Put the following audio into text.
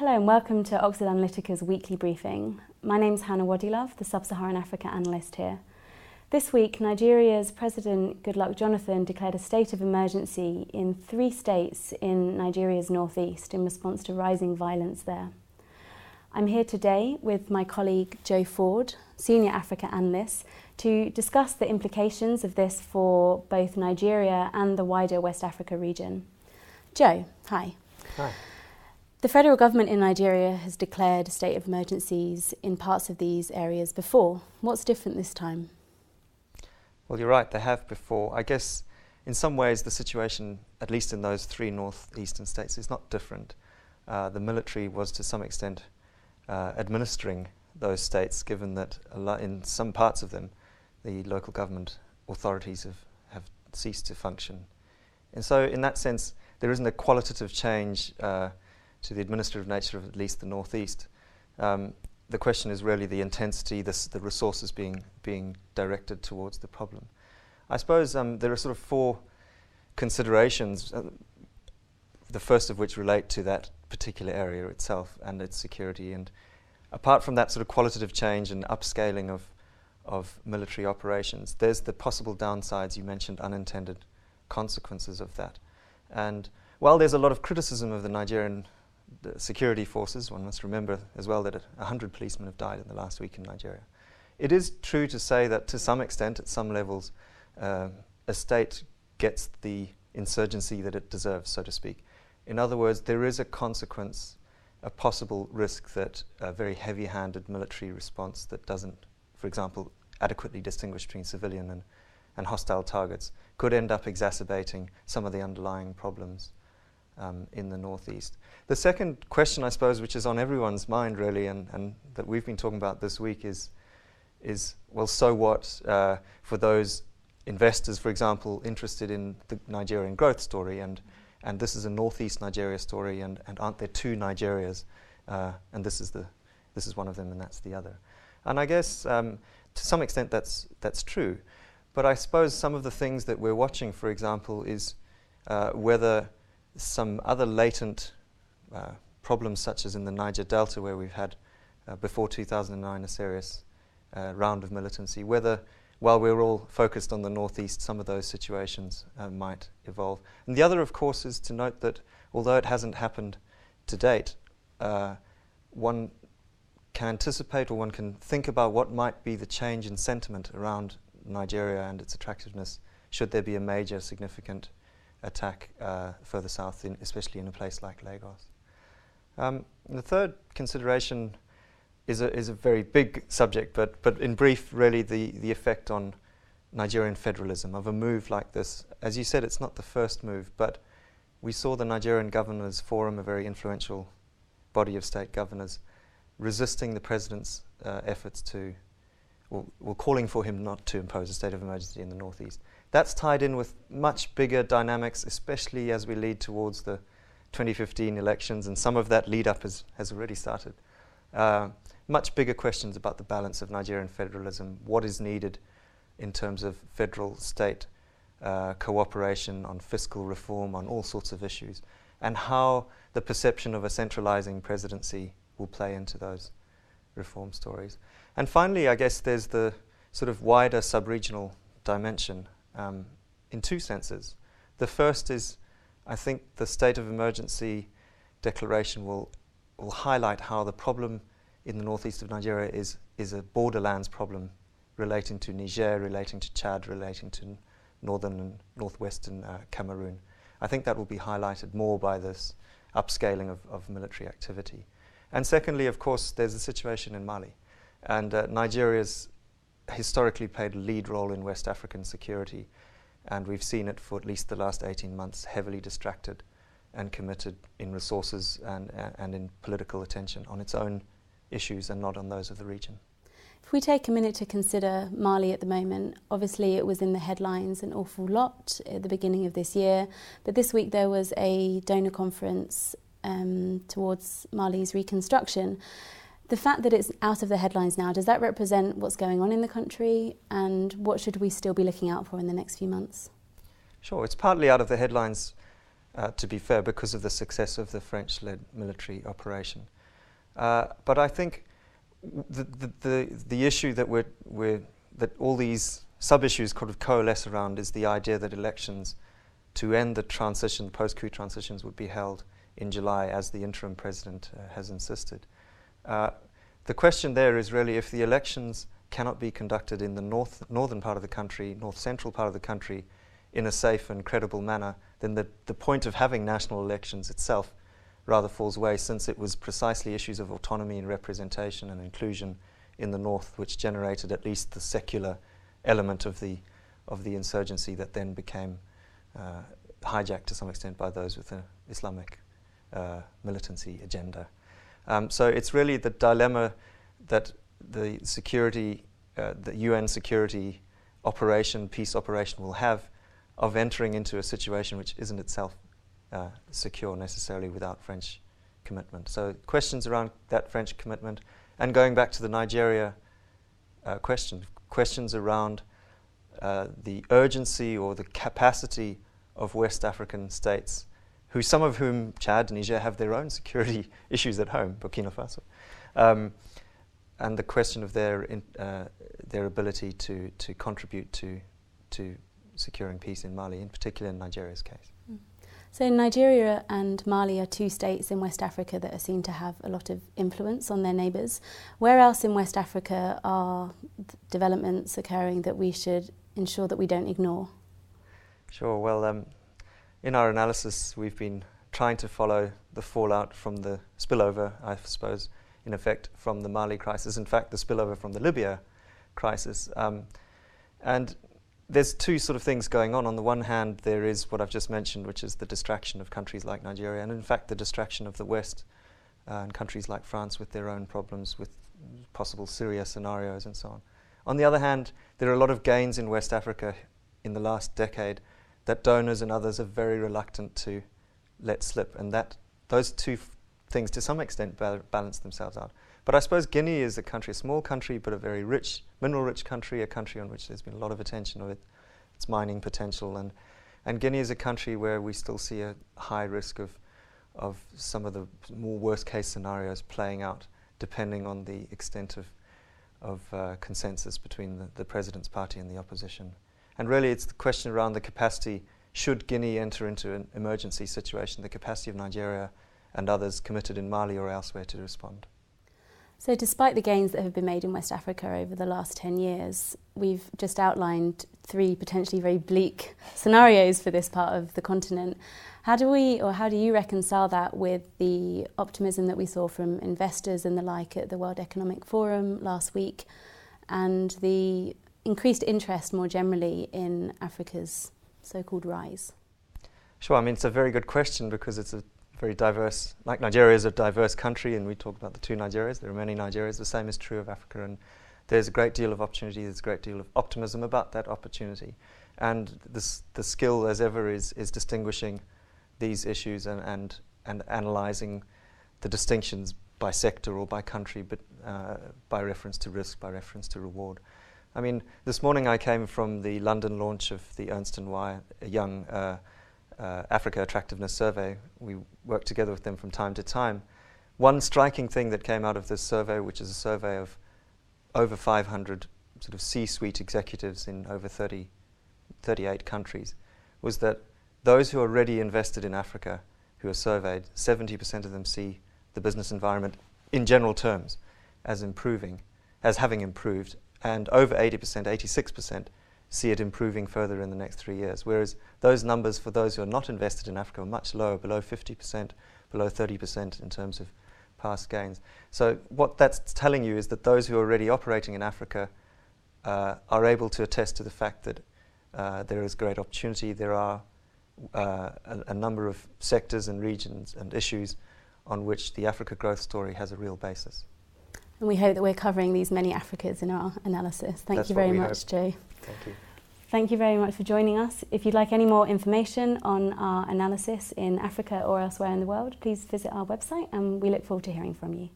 Hello and welcome to Oxford Analytica's weekly briefing. My name's Hannah Waddilove, the Sub-Saharan Africa analyst here. This week, Nigeria's President Goodluck Jonathan declared a state of emergency in 3 states in Nigeria's northeast in response to rising violence there. I'm here today with my colleague Joe Ford, Senior Africa Analyst, to discuss the implications of this for both Nigeria and the wider West Africa region. Joe, hi. Hi. The federal government in Nigeria has declared a state of emergencies in parts of these areas before. What's different this time? Well, you're right, they have before. I guess in some ways the situation, at least in those 3 northeastern states, is not different. The military was to some extent administering those states, given that in some parts of them the local government authorities have ceased to function. And so in that sense there isn't a qualitative change to the administrative nature of at least the northeast. The question is really the intensity, the resources being directed towards the problem. I suppose there are sort of 4 considerations, the first of which relate to that particular area itself and its security. And apart from that sort of qualitative change and upscaling of military operations, there's the possible downsides. You mentioned unintended consequences of that. And while there's a lot of criticism of the Nigerian security forces, one must remember as well that 100 policemen have died in the last week in Nigeria. It is true to say that to some extent, at some levels, a state gets the insurgency that it deserves, so to speak. In other words, there is a consequence, a possible risk that a very heavy-handed military response that doesn't, for example, adequately distinguish between civilian and hostile targets could end up exacerbating some of the underlying problems in the northeast. The second question, I suppose, which is on everyone's mind really, and that we've been talking about this week is well, so what for those investors, for example, interested in the Nigerian growth story, and this is a northeast Nigeria story, and aren't there 2 Nigerias, and this is one of them, and that's the other. And I guess to some extent that's true, but I suppose some of the things that we're watching, for example, is whether some other latent problems, such as in the Niger Delta, where we've had before 2009 a serious round of militancy, whether while we're all focused on the northeast, some of those situations might evolve. And the other, of course, is to note that although it hasn't happened to date, one can anticipate, or one can think about what might be the change in sentiment around Nigeria and its attractiveness should there be a major significant attack further south, especially in a place like Lagos. The third consideration is a very big subject, but in brief, really the effect on Nigerian federalism of a move like this. As you said, it's not the first move, but we saw the Nigerian Governors Forum, a very influential body of state governors, resisting the president's efforts to, or calling for him not to impose a state of emergency in the northeast. That's tied in with much bigger dynamics, especially as we lead towards the 2015 elections, and some of that lead up has already started. Much bigger questions about the balance of Nigerian federalism, what is needed in terms of federal-state cooperation on fiscal reform, on all sorts of issues, and how the perception of a centralizing presidency will play into those reform stories. And finally, I guess there's the sort of wider sub-regional dimension in 2 senses. The first is, I think the state of emergency declaration will highlight how the problem in the northeast of Nigeria is a borderlands problem relating to Niger, relating to Chad, relating to northern and northwestern Cameroon. I think that will be highlighted more by this upscaling of military activity. And secondly, of course, there's a situation in Mali. And Nigeria's historically played a lead role in West African security, and we've seen it for at least the last 18 months heavily distracted and committed in resources and in political attention on its own issues and not on those of the region. If we take a minute to consider Mali at the moment, obviously it was in the headlines an awful lot at the beginning of this year, but this week there was a donor conference towards Mali's reconstruction. The fact that it's out of the headlines now, does that represent what's going on in the country, and what should we still be looking out for in the next few months? Sure, it's partly out of the headlines, to be fair, because of the success of the French-led military operation. But I think the issue that all these sub-issues kind of coalesce around is the idea that elections to end the transition, post-coup transitions, would be held in July, as the interim president has insisted. The question there is really, if the elections cannot be conducted in the northern part of the country, north-central part of the country, in a safe and credible manner, then the point of having national elections itself rather falls away, since it was precisely issues of autonomy and representation and inclusion in the north which generated at least the secular element of the insurgency that then became hijacked to some extent by those with an Islamic militancy agenda. So it's really the dilemma that the security, the UN security operation, peace operation, will have of entering into a situation which isn't itself secure necessarily without French commitment. So questions around that French commitment, and going back to the Nigeria questions around the urgency or the capacity of West African states, some of whom, Chad, Niger, have their own security issues at home, Burkina Faso, and the question of their ability to contribute to securing peace in Mali, in particular in Nigeria's case. So Nigeria and Mali are two states in West Africa that are seen to have a lot of influence on their neighbours. Where else in West Africa are developments occurring that we should ensure that we don't ignore? Sure. Well, in our analysis, we've been trying to follow the fallout from the spillover, I suppose, in effect, from the Mali crisis. In fact, the spillover from the Libya crisis. And there's two sort of things going on. On the one hand, there is what I've just mentioned, which is the distraction of countries like Nigeria, and in fact the distraction of the West and countries like France with their own problems, with possible Syria scenarios and so on. On the other hand, there are a lot of gains in West Africa in the last decade that donors and others are very reluctant to let slip, and that those two things to some extent balance themselves out. But I suppose Guinea is a country, a small country, but a very rich, mineral-rich country, a country on which there's been a lot of attention of its mining potential. And Guinea is a country where we still see a high risk of some of the more worst-case scenarios playing out, depending on the extent of consensus between the president's party and the opposition. And really it's the question around the capacity, should Guinea enter into an emergency situation, the capacity of Nigeria and others committed in Mali or elsewhere to respond. So despite the gains that have been made in West Africa over the last 10 years, we've just outlined three potentially very bleak scenarios for this part of the continent. How do you reconcile that with the optimism that we saw from investors and the like at the World Economic Forum last week, and the increased interest more generally in Africa's so-called rise? Sure, I mean, it's a very good question because it's a very diverse, like Nigeria is a diverse country, and we talk about the two Nigerias. There are many Nigerias. The same is true of Africa, and there's a great deal of opportunity, there's a great deal of optimism about that opportunity. And the skill, as ever, is distinguishing these issues and analysing the distinctions by sector or by country, but by reference to risk, by reference to reward. I mean, this morning I came from the London launch of the Ernst & Young Africa Attractiveness Survey. We work together with them from time to time. One striking thing that came out of this survey, which is a survey of over 500 sort of C-suite executives in over 38 countries, was that those who are already invested in Africa, who are surveyed, 70% of them see the business environment in general terms as improving, as having improved, and over 80%, 86%, see it improving further in the next 3 years. Whereas those numbers for those who are not invested in Africa are much lower, below 50%, below 30% in terms of past gains. So what that's telling you is that those who are already operating in Africa are able to attest to the fact that there is great opportunity. There are a number of sectors and regions and issues on which the Africa growth story has a real basis. And we hope that we're covering these many Africas in our analysis. Thank you very much, Joe. Thank you. Thank you very much for joining us. If you'd like any more information on our analysis in Africa or elsewhere in the world, please visit our website, and we look forward to hearing from you.